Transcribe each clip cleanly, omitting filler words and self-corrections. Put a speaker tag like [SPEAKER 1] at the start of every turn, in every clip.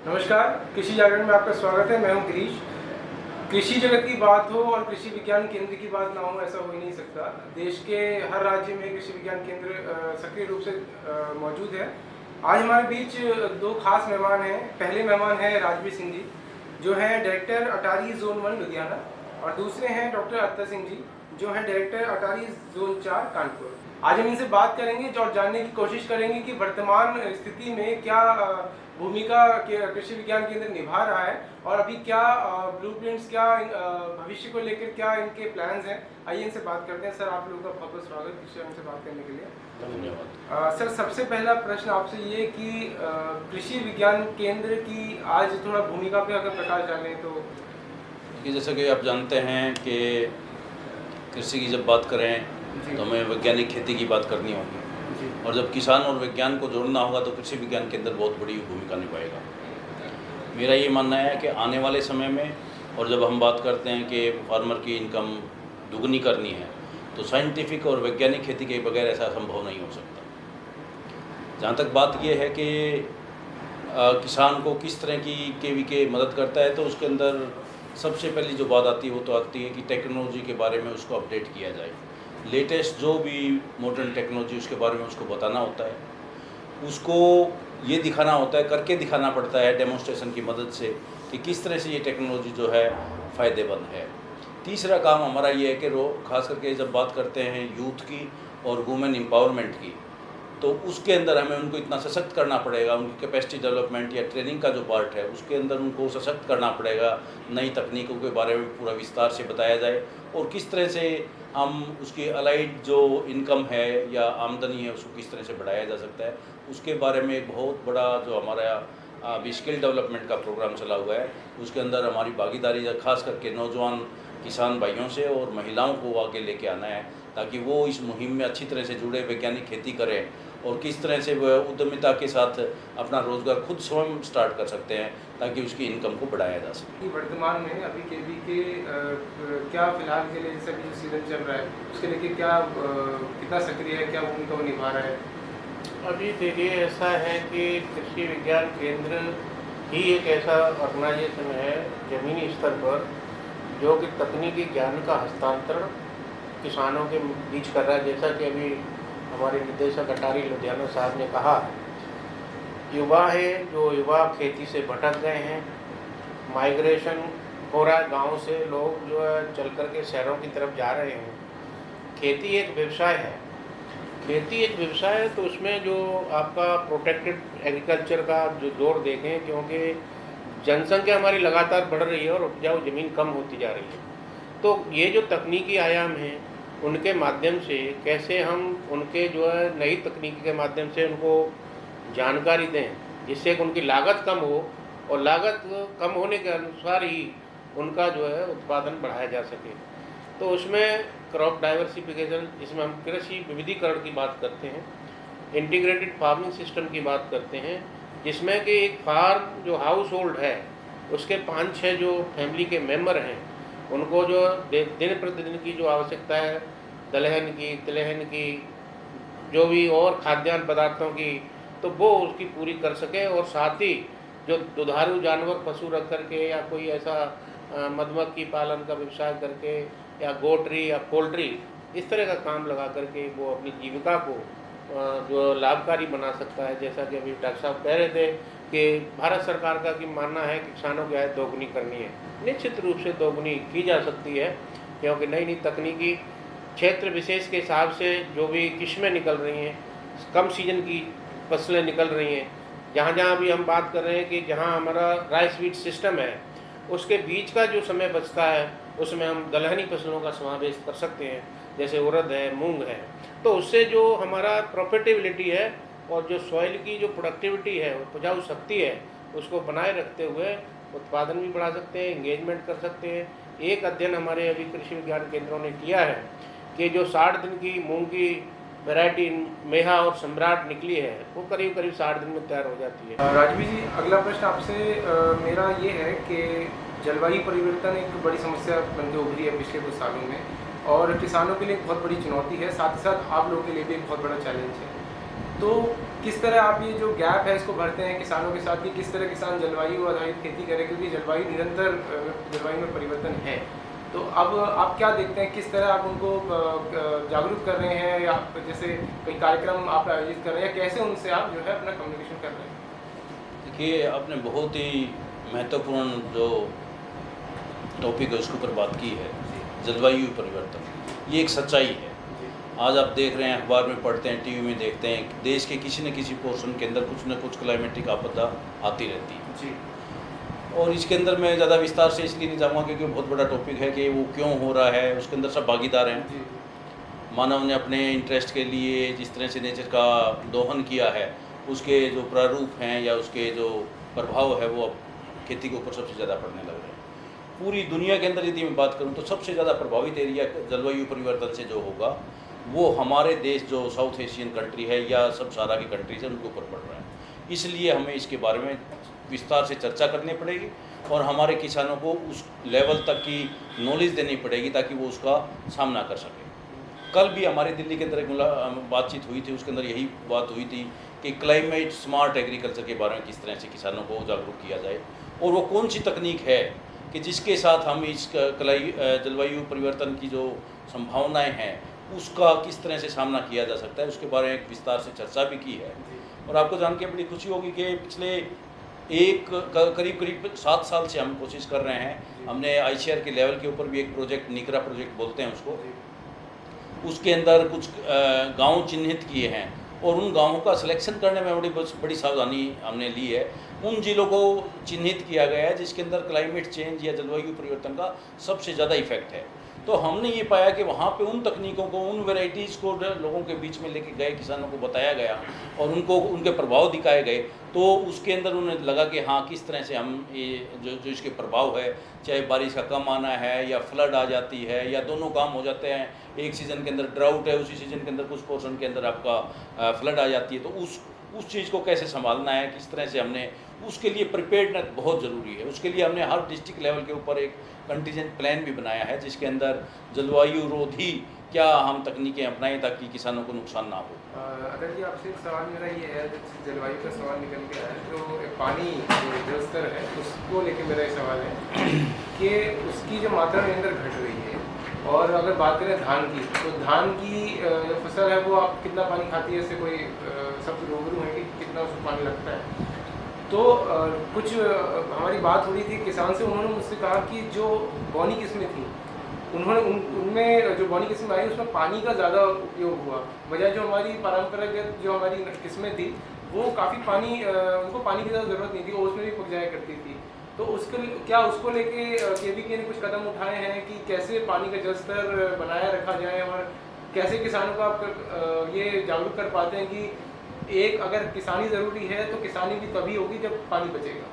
[SPEAKER 1] नमस्कार, कृषि जागरण में आपका स्वागत है। मैं हूं गिरीश। कृषि जगत की बात हो और कृषि विज्ञान केंद्र की बात ना हो, ऐसा हो ही नहीं सकता। देश के हर राज्य में कृषि विज्ञान केंद्र सक्रिय रूप से मौजूद है। आज हमारे बीच दो खास मेहमान हैं। पहले मेहमान हैं राजवीर सिंह जी, जो हैं डायरेक्टर अटारी जोन 1 लुधियाना, और दूसरे हैं डॉक्टर अत्तर सिंह जी, जो हैं डायरेक्टर अटारी जोन 4 कानपुर। आज हम इनसे बात करेंगे और जानने की कोशिश करेंगे कि वर्तमान स्थिति में क्या भूमिका कृषि विज्ञान केंद्र निभा रहा है और अभी क्या ब्लूप्रिंट्स, क्या भविष्य को लेकर क्या इनके प्लान्स हैं। आइए इनसे बात करते हैं। सर, आप लोगों का बहुत बहुत स्वागत कृषि विज्ञान से बात करने के लिए।
[SPEAKER 2] धन्यवाद।
[SPEAKER 1] सर, सबसे पहला प्रश्न आपसे ये कि कृषि विज्ञान केंद्र की आज थोड़ा भूमिका पे अगर प्रकाश डालें तो।
[SPEAKER 2] जैसा कि आप जानते हैं कि कृषि की जब बात करें तो हमें वैज्ञानिक खेती की बात करनी होगी, और जब किसान और विज्ञान को जोड़ना होगा तो कृषि विज्ञान केंद्र बहुत बड़ी भूमिका निभाएगा। मेरा ये मानना है कि आने वाले समय में, और जब हम बात करते हैं कि फार्मर की इनकम दुगनी करनी है, तो साइंटिफिक और वैज्ञानिक खेती के बगैर ऐसा संभव नहीं हो सकता। जहाँ तक बात ये है कि किसान को किस तरह की KVK मदद करता है, तो उसके अंदर सबसे पहली जो बात आती है वो तो आती है कि टेक्नोलॉजी के बारे में उसको अपडेट किया जाए। लेटेस्ट जो भी मॉडर्न टेक्नोलॉजी उसके बारे में उसको बताना होता है, उसको ये दिखाना होता है, करके दिखाना पड़ता है डेमोन्स्ट्रेशन की मदद से कि किस तरह से ये टेक्नोलॉजी जो है फ़ायदेमंद है। तीसरा काम हमारा ये है कि खास करके जब बात करते हैं यूथ की और वुमेन एम्पावरमेंट की, तो उसके अंदर हमें उनको इतना सशक्त करना पड़ेगा। उनकी कैपेसिटी डेवलपमेंट या ट्रेनिंग का जो पार्ट है उसके अंदर उनको सशक्त करना पड़ेगा। नई तकनीकों के बारे में पूरा विस्तार से बताया जाए और किस तरह से हम उसकी अलाइड जो इनकम है या आमदनी है उसको किस तरह से बढ़ाया जा सकता है, उसके बारे में एक बहुत बड़ा जो हमारा अभी स्किल डेवलपमेंट का प्रोग्राम चला हुआ है, उसके अंदर हमारी भागीदारी खास करके नौजवान किसान भाइयों से और महिलाओं को आगे लेके आना है, ताकि वो इस मुहिम में अच्छी तरह से जुड़े, वैज्ञानिक खेती करें और किस तरह से वह उद्यमिता के साथ अपना रोज़गार खुद स्वयं स्टार्ट कर सकते हैं, ताकि उसकी इनकम को बढ़ाया जा सके।
[SPEAKER 1] वर्तमान में अभी KVK क्या फिलहाल के लिए जैसे अभी जो सीजन चल रहा है उसके लिए क्या कितना सक्रिय है, क्या भूमिका वो निभा रहा है?
[SPEAKER 3] अभी देखिए, ऐसा है कि कृषि विज्ञान केंद्र ही एक ऐसा ऑर्गेनाइजेशन है ज़मीनी स्तर पर जो कि तकनीकी ज्ञान का हस्तांतरण किसानों के बीच कर रहा है। जैसा कि अभी हमारे निदेशक अटारी लुधियाना साहब ने कहा, युवा है जो युवा खेती से भटक गए हैं, माइग्रेशन हो रहा है, गांव से लोग जो है चल कर के शहरों की तरफ जा रहे हैं। खेती एक व्यवसाय है, खेती एक व्यवसाय है, तो उसमें जो आपका प्रोटेक्टेड एग्रीकल्चर का जो जोर देखें, क्योंकि जनसंख्या हमारी लगातार बढ़ रही है और उपजाऊ ज़मीन कम होती जा रही है। तो ये जो तकनीकी आयाम हैं उनके माध्यम से कैसे हम उनके जो है नई तकनीकी के माध्यम से उनको जानकारी दें, जिससे कि उनकी लागत कम हो और लागत कम होने के अनुसार ही उनका जो है उत्पादन बढ़ाया जा सके। तो उसमें क्रॉप डाइवर्सिफिकेशन, जिसमें हम कृषि विविधीकरण की बात करते हैं, इंटीग्रेटेड फार्मिंग सिस्टम की बात करते हैं, जिसमें कि एक फार्म जो हाउस होल्ड है उसके 5-6 जो फैमिली के मेंबर हैं उनको जो दिन प्रतिदिन की जो आवश्यकता है, दलहन की, तिलहन की, जो भी और खाद्यान्न पदार्थों की, तो वो उसकी पूरी कर सके। और साथ ही जो दुधारू जानवर पशु रख करके या कोई ऐसा मधुमक्खी पालन का व्यवसाय करके या गोट्री या पोल्ट्री इस तरह का काम लगा करके वो अपनी जीविका को जो लाभकारी बना सकता है। जैसा कि अभी डॉक्टर साहब कह रहे थे कि भारत सरकार का कि मानना है कि किसानों की आय दोगुनी करनी है। निश्चित रूप से दोगुनी की जा सकती है, क्योंकि नई नई तकनीकी क्षेत्र विशेष के हिसाब से जो भी किस्में निकल रही हैं, कम सीजन की फसलें निकल रही हैं। जहाँ जहाँ भी हम बात कर रहे हैं कि जहाँ हमारा राइस वीट सिस्टम है उसके बीच का जो समय बचता है उसमें हम दलहनी फसलों का समावेश कर सकते हैं, जैसे उड़द है, मूंग है। तो उससे जो हमारा प्रॉफिटेबिलिटी है और जो सॉइल की जो प्रोडक्टिविटी है, उपजाऊ शक्ति है, उसको बनाए रखते हुए उत्पादन भी बढ़ा सकते हैं, एंगेजमेंट कर सकते हैं। एक अध्ययन हमारे अभी कृषि विज्ञान केंद्रों ने किया है कि जो 60 दिन की मूंग की वैरायटी मेहा और सम्राट निकली है वो करीब 60 दिन में तैयार हो जाती है।
[SPEAKER 1] राजवीर जी, अगला प्रश्न आपसे मेरा ये है कि जलवायु परिवर्तन एक बड़ी समस्या बनकर उभरी है पिछले कुछ सालों में, और किसानों के लिए एक बहुत बड़ी चुनौती है, साथ ही साथ आप लोगों के लिए भी एक बहुत बड़ा चैलेंज है। तो किस तरह आप ये जो गैप है इसको भरते हैं किसानों के साथ, कि किस तरह किसान जलवायु आधारित खेती करें, क्योंकि जलवायु निरंतर जलवायु में परिवर्तन है। तो अब आप क्या देखते हैं, किस तरह आप उनको जागरूक कर रहे हैं, या जैसे कोई कार्यक्रम आप आयोजित कर रहे हैं, या कैसे उनसे आप जो है अपना कम्युनिकेशन कर रहे हैं?
[SPEAKER 2] देखिए, आपने बहुत ही महत्वपूर्ण जो टॉपिक है उसके ऊपर बात की है, जलवायु परिवर्तन। ये एक सच्चाई है। आज आप देख रहे हैं, अखबार में पढ़ते हैं, टीवी में देखते हैं, देश के किसी न किसी पोर्शन के अंदर कुछ न कुछ क्लाइमेटिक आपदा आती रहती है
[SPEAKER 1] जी।
[SPEAKER 2] और इसके अंदर मैं ज़्यादा विस्तार से इसलिए नहीं जाऊँगा क्योंकि बहुत बड़ा टॉपिक है कि वो क्यों हो रहा है, उसके अंदर सब भागीदार हैं।
[SPEAKER 1] जी।
[SPEAKER 2] मानव ने अपने इंटरेस्ट के लिए जिस तरह से नेचर का दोहन किया है, उसके जो प्रारूप हैं या उसके जो प्रभाव है वो अब खेती के ऊपर सबसे ज़्यादा पड़ने लग रहे हैं। पूरी दुनिया के अंदर यदि मैं बात करूं तो सबसे ज़्यादा प्रभावित एरिया जलवायु परिवर्तन से जो होगा वो हमारे देश जो साउथ एशियन कंट्री है या सब सारा की कंट्रीज है उनके ऊपर पड़ रहा है। इसलिए हमें इसके बारे में विस्तार से चर्चा करनी पड़ेगी और हमारे किसानों को उस लेवल तक की नॉलेज देनी पड़ेगी ताकि वो उसका सामना कर सके। कल भी हमारे दिल्ली के अंदर एक बातचीत हुई थी, उसके अंदर यही बात हुई थी कि क्लाइमेट स्मार्ट एग्रीकल्चर के बारे में किस तरह से किसानों को जागरूक किया जाए और वो कौन सी तकनीक है कि जिसके साथ हम इस जलवायु परिवर्तन की जो संभावनाएं हैं उसका किस तरह से सामना किया जा सकता है, उसके बारे में एक विस्तार से चर्चा भी की है। और आपको जान के बड़ी खुशी होगी कि पिछले करीब 7 साल से हम कोशिश कर रहे हैं। हमने ICAR के लेवल के ऊपर भी एक प्रोजेक्ट, निकरा प्रोजेक्ट बोलते हैं उसको, उसके अंदर कुछ गांव चिन्हित किए हैं और उन गांवों का सिलेक्शन करने में बड़ी सावधानी हमने ली है। उन जिलों को चिन्हित किया गया है जिसके अंदर क्लाइमेट चेंज या जलवायु परिवर्तन का सबसे ज़्यादा इफेक्ट है। तो हमने ये पाया कि वहाँ पे उन तकनीकों को, उन वेराइटीज़ को लोगों के बीच में लेके गए, किसानों को बताया गया और उनको उनके प्रभाव दिखाए गए। तो उसके अंदर उन्हें लगा कि हाँ, किस तरह से हम ये जो इसके प्रभाव है, चाहे बारिश का कम आना है या फ्लड आ जाती है या दोनों काम हो जाते हैं। एक सीज़न के अंदर ड्राउट है, उसी सीज़न के अंदर कुछ पोर्शन के अंदर आपका फ्लड आ जाती है। तो उस चीज़ को कैसे संभालना है, किस तरह से हमने उसके लिए प्रिपेयर्डनेस बहुत ज़रूरी है। उसके लिए हमने हर डिस्ट्रिक्ट लेवल के ऊपर एक कंटीजेंट प्लान भी बनाया है जिसके अंदर जलवायु रोधी क्या हम तकनीकें अपनाएं ताकि किसानों को नुकसान ना हो।
[SPEAKER 1] अगर जी आपसे एक सवाल मेरा ये है, जब जलवायु का सवाल निकल के आया तो पानी जो जल स्तर है उसको लेके मेरा ये सवाल है कि उसकी जो मात्रा निरंतर घट रही है। और अगर बात करें धान की, तो धान की जो फसल है वो आप कितना पानी खाती है, इससे कोई सब रूबरू है कि कितना उसको पानी लगता है। तो कुछ हमारी बात हो रही थी किसान से, उन्होंने मुझसे कहा कि जो बौनी किस्में थी उनमें जो बौनी किस्में आई उसमें पानी का ज़्यादा उपयोग हुआ, बजाय जो हमारी परंपरागत जो हमारी किस्में थी वो काफ़ी पानी, उनको पानी की ज़्यादा ज़रूरत नहीं थी और उसमें भी पक जाया करती थी। तो उसको लेके KVK ने कुछ कदम उठाए हैं कि कैसे पानी का जल स्तर बनाए रखा जाए और कैसे किसानों को आप ये जागरूक कर पाते हैं कि एक अगर किसानी ज़रूरी है तो किसानी भी तभी होगी जब पानी बचेगा।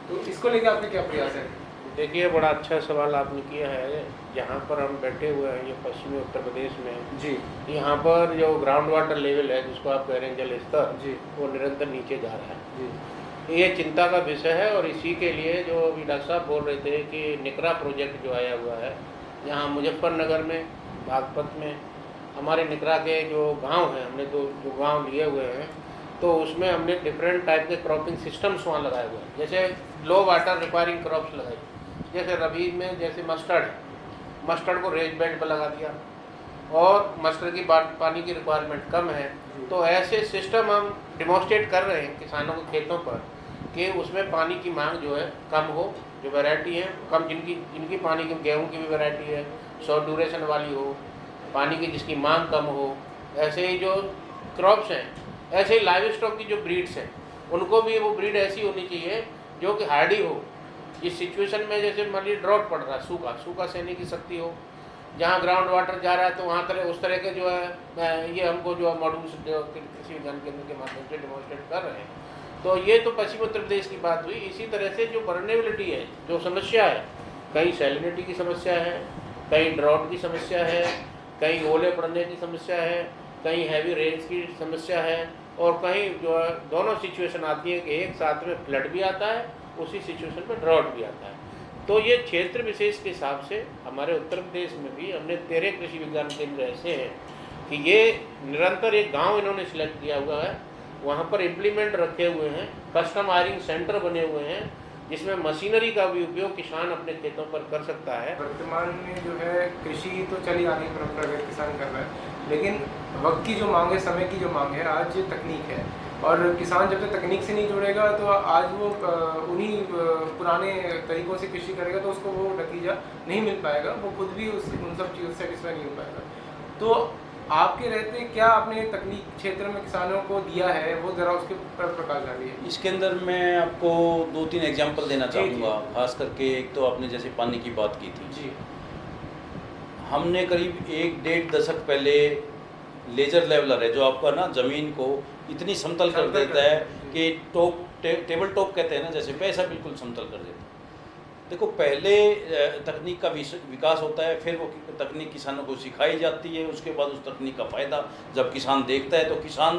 [SPEAKER 1] तो इसको लेके आपके क्या प्रयास है?
[SPEAKER 3] देखिए, बड़ा अच्छा सवाल आपने किया है। जहाँ पर हम बैठे हुए हैं, ये पश्चिमी उत्तर प्रदेश में
[SPEAKER 1] जी,
[SPEAKER 3] यहाँ पर जो ग्राउंड वाटर लेवल है, जिसको आप कह रहे हैं जल स्तर,
[SPEAKER 1] जी,
[SPEAKER 3] वो निरंतर नीचे जा रहा है।
[SPEAKER 1] जी,
[SPEAKER 3] ये चिंता का विषय है और इसी के लिए जो अभी डॉक्टर साहब बोल रहे थे कि निकरा प्रोजेक्ट जो आया हुआ है, यहाँ मुजफ्फरनगर में, बागपत में, हमारे निकरा के जो गांव हैं, हमने जो गांव लिए हुए हैं, तो उसमें हमने डिफरेंट टाइप के क्रॉपिंग सिस्टम्स वहाँ लगाए हुए हैं। जैसे लो वाटर रिक्वायरिंग क्रॉप्स लगाई, जैसे रबी में जैसे मस्टर्ड है, मस्टर्ड को रेज बेड पर लगा दिया और मस्टर्ड की पानी की रिक्वायरमेंट कम है, तो ऐसे सिस्टम हम डिमॉन्स्ट्रेट कर रहे हैं किसानों के खेतों पर कि उसमें पानी की मांग जो है कम हो। जो वैरायटी है कम, जिनकी पानी की, गेहूं की भी वैरायटी है शॉर्ट ड्यूरेशन वाली हो, पानी की जिसकी मांग कम हो, ऐसे ही जो क्रॉप्स हैं, ऐसे ही लाइव स्टॉक की जो ब्रीड्स हैं उनको भी वो ब्रीड ऐसी होनी चाहिए जो कि हार्डी हो। इस सिचुएशन में जैसे मान लीजिए ड्रॉट पड़ रहा है, सूखा सहने की शक्ति हो, जहाँ ग्राउंड वाटर जा रहा है तो वहाँ तरह उस तरह के जो है ये हमको जो मॉड्यूल्स जो कृषि विज्ञान केंद्र के माध्यम से डेमोन्स्ट्रेट कर रहे हैं। तो ये तो पश्चिम उत्तर प्रदेश की बात हुई। इसी तरह से जो वर्नेबिलिटी है, जो समस्या है, कहीं सैलिनिटी की समस्या है, कहीं ड्रॉट की समस्या है, कहीं ओले पड़ने की समस्या है, कहीं हैवी रेन्स की समस्या है और कहीं जो है दोनों सिचुएशन आती है कि एक साथ में फ्लड भी आता है, उसी सिचुएशन में ड्रॉट भी आता है। तो ये क्षेत्र विशेष के हिसाब से हमारे उत्तर प्रदेश में भी हमने 13 कृषि विज्ञान केंद्र ऐसे हैं कि ये निरंतर एक गांव इन्होंने सिलेक्ट किया हुआ है वहाँ पर इम्प्लीमेंट रखे हुए हैं, कस्टम हायरिंग सेंटर बने हुए हैं जिसमें मशीनरी का भी उपयोग किसान अपने खेतों पर कर सकता है।
[SPEAKER 1] वर्तमान में जो है कृषि तो चली आ रही है, परंपरागत किसान कर रहा है, लेकिन वक्त की जो मांग है, समय की जो मांग है, आज तकनीक है। और किसान जब तक तकनीक से नहीं जुड़ेगा तो आज वो उन्हीं पुराने तरीकों से कृषि करेगा तो उसको वो नतीजा नहीं मिल पाएगा, वो खुद भी उन सब चीज़ों से सेटिस्फाई नहीं हो पाएगा। तो आपके रहते क्या आपने तकनीक क्षेत्र में किसानों को दिया है, वो ज़रा उसके पर प्रकाश डालिए।
[SPEAKER 2] इसके अंदर मैं आपको 2-3 एग्जांपल देना चाहूँगा। खास करके एक तो आपने जैसे पानी की बात की थी
[SPEAKER 1] जी,
[SPEAKER 2] हमने करीब 1-1.5 दशक पहले लेजर लेवलर है जो आपका ना ज़मीन को इतनी समतल कर देता है कि टेबल टॉप कहते हैं ना, जैसे वैसा बिल्कुल समतल कर देता है। देखो पहले तकनीक का विकास होता है, फिर वो तकनीक किसानों को सिखाई जाती है, उसके बाद उस तकनीक का फ़ायदा जब किसान देखता है तो किसान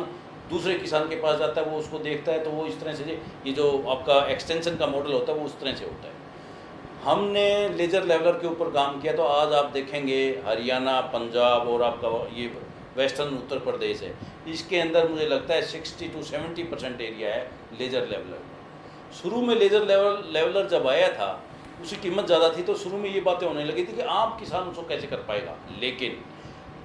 [SPEAKER 2] दूसरे किसान के पास जाता है, वो उसको देखता है, तो वो इस तरह से ये जो आपका एक्सटेंशन का मॉडल होता है वो उस तरह से होता है। हमने लेजर लेवलर के ऊपर काम किया तो आज आप देखेंगे हरियाणा, पंजाब और आपका ये वेस्टर्न उत्तर प्रदेश है, इसके अंदर मुझे लगता है 60 to 70% एरिया है लेजर लेवलर। शुरू में लेजर लेवलर जब आया था उसकी कीमत ज़्यादा थी तो शुरू में ये बातें होने लगी थी कि आप किसान उसको कैसे कर पाएगा, लेकिन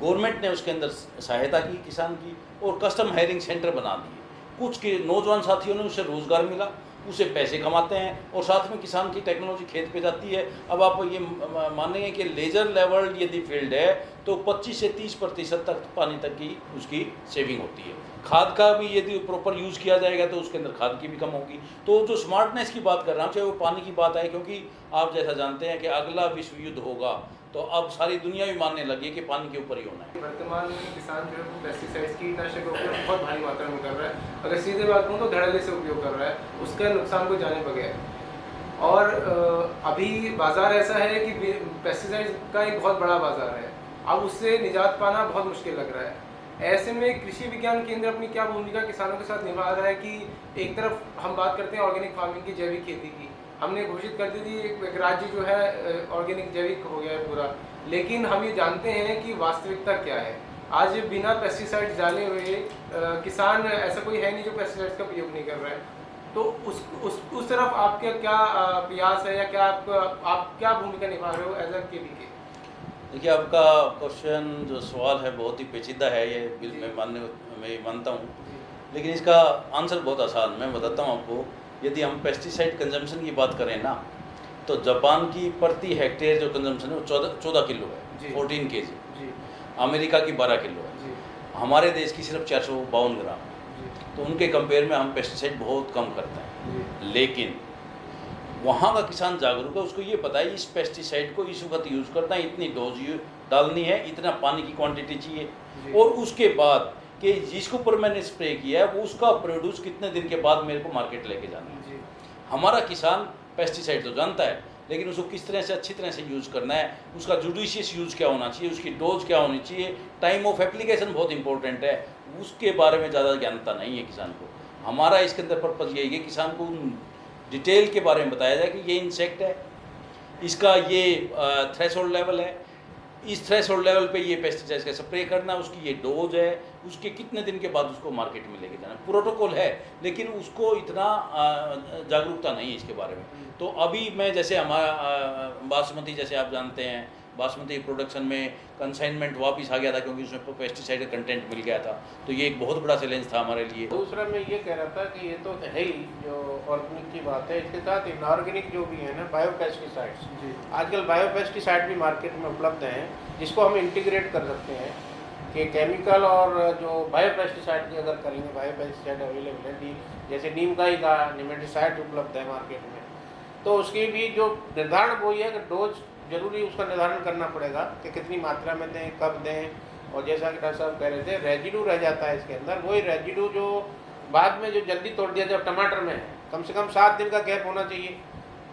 [SPEAKER 2] गवर्नमेंट ने उसके अंदर सहायता की किसान की और कस्टम हायरिंग सेंटर बना दिए। कुछ के नौजवान साथियों ने उससे रोज़गार मिला, उसे पैसे कमाते हैं और साथ में किसान की टेक्नोलॉजी खेत पे जाती है। अब आप ये मानेंगे कि लेजर लेवल यदि फील्ड है तो 25 से 30% तक पानी तक की उसकी सेविंग होती है। खाद का भी यदि प्रॉपर यूज़ किया जाएगा तो उसके अंदर खाद की भी कम होगी। तो जो स्मार्टनेस की बात कर रहा हूँ, चाहे वो पानी की बात आए, क्योंकि आप जैसा जानते हैं कि अगला विश्व युद्ध होगा तो अब सारी दुनिया भी मानने लगी है कि पानी के ऊपर ही होना है।
[SPEAKER 1] वर्तमान में किसान जो है वो पेस्टिसाइड्स कीटनाशक का उपयोग बहुत भारी मात्रा में कर रहा है। अगर सीधे बात कहूँ तो धड़ल्ले से उपयोग कर रहा है, उसका नुकसान को जाने बगैर। और अभी बाज़ार ऐसा है कि पेस्टिसाइड्स का एक बहुत बड़ा बाज़ार है, अब उससे निजात पाना बहुत मुश्किल लग रहा है। ऐसे में कृषि विज्ञान केंद्र अपनी क्या भूमिका किसानों के साथ निभा रहा है कि एक तरफ हम बात करते हैं ऑर्गेनिक फार्मिंग की, जैविक खेती की, हमने घोषित कर दी थी एक राज्य जो है ऑर्गेनिक जैविक हो गया है पूरा, लेकिन हम ये जानते हैं कि वास्तविकता क्या है। आज बिना पेस्टिसाइड्स डाले हुए किसान ऐसा कोई है नहीं जो पेस्टिसाइड्स का प्रयोग नहीं कर रहा है। तो उस तरफ आपका क्या प्रयास है या क्या आप क्या भूमिका निभा रहे हो एज अ केवीके?
[SPEAKER 2] देखिए आपका क्वेश्चन जो सवाल है बहुत ही पेचीदा है, ये बिल मैं मानता हूँ, लेकिन इसका आंसर बहुत आसान मैं बताता हूँ आपको। यदि हम पेस्टिसाइड कंजम्पशन की बात करें ना तो जापान की प्रति हेक्टेयर जो कंजम्पशन है वो 14 किलो है, 14 kg। अमेरिका की 12 किलो है, हमारे देश की सिर्फ 452 ग्राम। तो उनके कंपेयर में हम पेस्टिसाइड बहुत कम करते हैं, लेकिन वहाँ का किसान जागरूक है, उसको ये पता है इस पेस्टिसाइड को इस वक्त यूज़ करना है, इतनी डोज डालनी है, इतना पानी की क्वांटिटी चाहिए, और उसके बाद कि जिसके ऊपर मैंने स्प्रे किया है वो उसका प्रोड्यूस कितने दिन के बाद मेरे को मार्केट लेके जाना है। हमारा किसान पेस्टिसाइड तो जानता है, लेकिन उसको किस तरह से अच्छी तरह से यूज़ करना है, उसका जुडिशियस यूज़ क्या होना चाहिए, उसकी डोज क्या होनी चाहिए, टाइम ऑफ एप्लीकेशन बहुत इंपॉर्टेंट है, उसके बारे में ज़्यादा ज्ञानता नहीं है किसान को। हमारा इसके अंदर पर्पज़ यही है कि किसान को डिटेल के बारे में बताया जाए कि ये इंसेक्ट है, इसका ये थ्रेशोल्ड लेवल है, इस थ्रेशोल्ड लेवल पे ये पेस्टिसाइड का स्प्रे करना, उसकी ये डोज है, उसके कितने दिन के बाद उसको मार्केट में लेके जाना। प्रोटोकॉल है, लेकिन उसको इतना जागरूकता नहीं है इसके बारे में। तो अभी मैं जैसे हमारा बासमती, जैसे आप जानते हैं बासमती प्रोडक्शन में कंसाइनमेंट वापस आ गया था क्योंकि उसमें पेस्टिसाइड का कंटेंट मिल गया था, तो ये एक बहुत बड़ा चैलेंज था हमारे लिए।
[SPEAKER 3] दूसरा मैं ये कह रहा था कि ये तो है ही जो ऑर्गेनिक की बात है, इसके साथ इनऑर्गेनिक जो भी है ना बायो पेस्टिसाइड्स, आजकल बायो पेस्टिसाइड भी मार्केट में उपलब्ध हैं जिसको हम इंटीग्रेट कर सकते हैं कि केमिकल और जो बायो पेस्टिसाइड की अगर करेंगे, बायो पेस्टिसाइड अवेलेबल है, जैसे नीम का निमेटिसाइड उपलब्ध है मार्केट में, तो उसकी भी जो निर्धारण वही है कि डोज जरूरी उसका निर्धारण करना पड़ेगा कि कितनी मात्रा में दें, कब दें, और जैसा कि डॉक्टर साहब कह रहे थे रेजिडू रह जाता है इसके अंदर, वही रेजिडू जो बाद में जो जल्दी तोड़ दिया जब टमाटर में है, कम से कम 7 दिन का गैप होना चाहिए,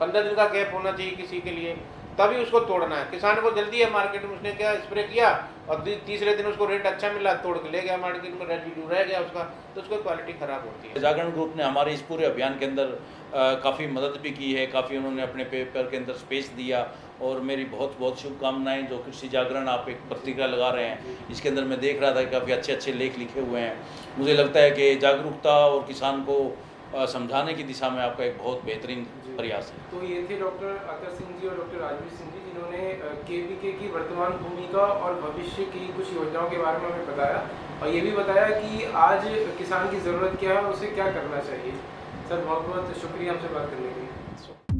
[SPEAKER 3] 15 दिन का गैप होना चाहिए किसी के लिए, तभी उसको तोड़ना है। किसान को जल्दी है मार्केट में, उसने क्या स्प्रे किया और तीसरे दिन उसको रेट अच्छा मिला, तोड़ के ले गया मार्केट में, रेजिड्यू रह गया उसका, तो उसको क्वालिटी ख़राब होती है।
[SPEAKER 2] जागरण ग्रुप ने हमारे इस पूरे अभियान के अंदर काफ़ी मदद भी की है, काफ़ी उन्होंने अपने पेपर के अंदर स्पेस दिया, और मेरी बहुत बहुत शुभकामनाएं। जो कृषि जागरण आप एक पत्रिका लगा रहे हैं, इसके अंदर मैं देख रहा था कि काफ़ी अच्छे अच्छे लेख लिखे हुए हैं। मुझे लगता है कि जागरूकता और किसान को समझाने की दिशा में आपका एक बहुत बेहतरीन प्रयास है।
[SPEAKER 1] तो ये थे डॉक्टर अतर सिंह जी और डॉक्टर राजवीर सिंह जी, जिन्होंने केवीके की वर्तमान भूमिका और भविष्य की कुछ योजनाओं के बारे में हमें बताया, और ये भी बताया कि आज किसान की ज़रूरत क्या है और उसे क्या करना चाहिए। सर बहुत बहुत शुक्रिया हमसे बात करने के लिए।